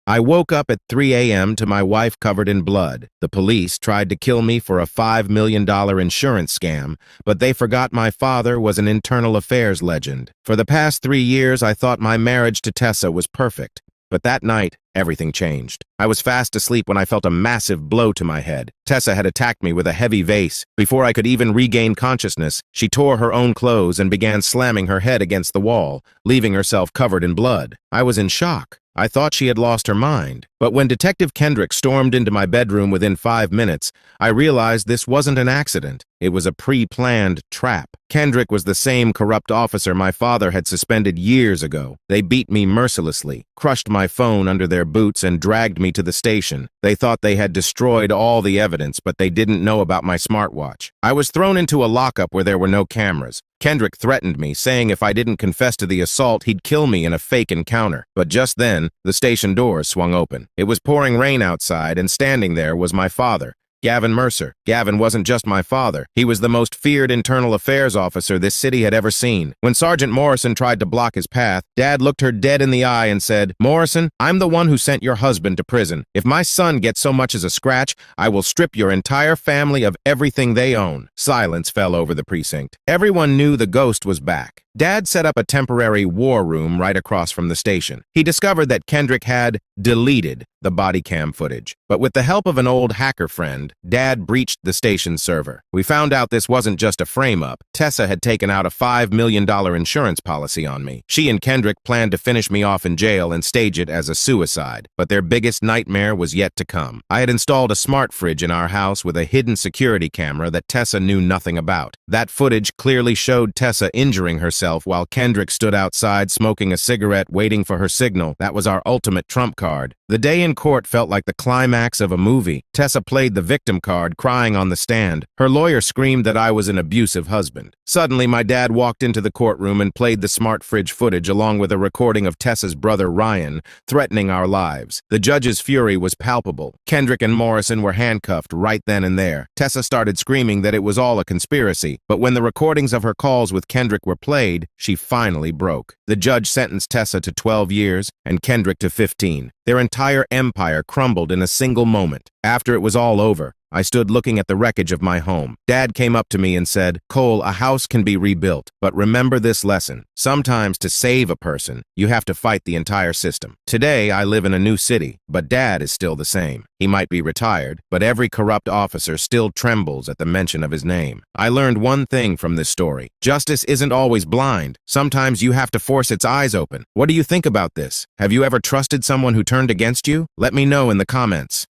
I woke up at 3 a.m. to my wife covered in blood. The police tried to kill me for a $5 million insurance scam, but they forgot my father was an internal affairs legend. For the past 3 years, I thought my marriage to Tessa was perfect. But that night, everything changed. I was fast asleep when I felt a massive blow to my head. Tessa had attacked me with a heavy vase. Before I could even regain consciousness, she tore her own clothes and began slamming her head against the wall, leaving herself covered in blood. I was in shock. I thought she had lost her mind. But when Detective Kendrick stormed into my bedroom within 5 minutes, I realized this wasn't an accident. It was a pre-planned trap. Kendrick was the same corrupt officer my father had suspended years ago. They beat me mercilessly, crushed my phone under their boots, and dragged me to the station. They thought they had destroyed all the evidence, but they didn't know about my smartwatch. I was thrown into a lockup where there were no cameras. Kendrick threatened me, saying if I didn't confess to the assault, he'd kill me in a fake encounter. But just then, the station doors swung open. It was pouring rain outside, and standing there was my father, Gavin Mercer. Gavin wasn't just my father. He was the most feared internal affairs officer this city had ever seen. When Sergeant Morrison tried to block his path, Dad looked her dead in the eye and said, "Morrison, I'm the one who sent your husband to prison. If my son gets so much as a scratch, I will strip your entire family of everything they own." Silence fell over the precinct. Everyone knew the ghost was back. Dad set up a temporary war room right across from the station. He discovered that Kendrick had deleted the body cam footage. But with the help of an old hacker friend, Dad breached the station's server. We found out this wasn't just a frame-up. Tessa had taken out a $5 million insurance policy on me. She and Kendrick planned to finish me off in jail and stage it as a suicide. But their biggest nightmare was yet to come. I had installed a smart fridge in our house with a hidden security camera that Tessa knew nothing about. That footage clearly showed Tessa injuring herself while Kendrick stood outside smoking a cigarette waiting for her signal. That was our ultimate trump card. The day in court felt like the climax of a movie. Tessa played the victim card, crying on the stand. Her lawyer screamed that I was an abusive husband. Suddenly, my dad walked into the courtroom and played the smart fridge footage along with a recording of Tessa's brother Ryan, threatening our lives. The judge's fury was palpable. Kendrick and Morrison were handcuffed right then and there. Tessa started screaming that it was all a conspiracy, but when the recordings of her calls with Kendrick were played, she finally broke. The judge sentenced Tessa to 12 years and Kendrick to 15. Their entire empire crumbled in a single moment. After it was all over, I stood looking at the wreckage of my home. Dad came up to me and said, "Cole, a house can be rebuilt, but remember this lesson. Sometimes to save a person, you have to fight the entire system." Today, I live in a new city, but Dad is still the same. He might be retired, but every corrupt officer still trembles at the mention of his name. I learned one thing from this story. Justice isn't always blind. Sometimes you have to force its eyes open. What do you think about this? Have you ever trusted someone who turned against you? Let me know in the comments.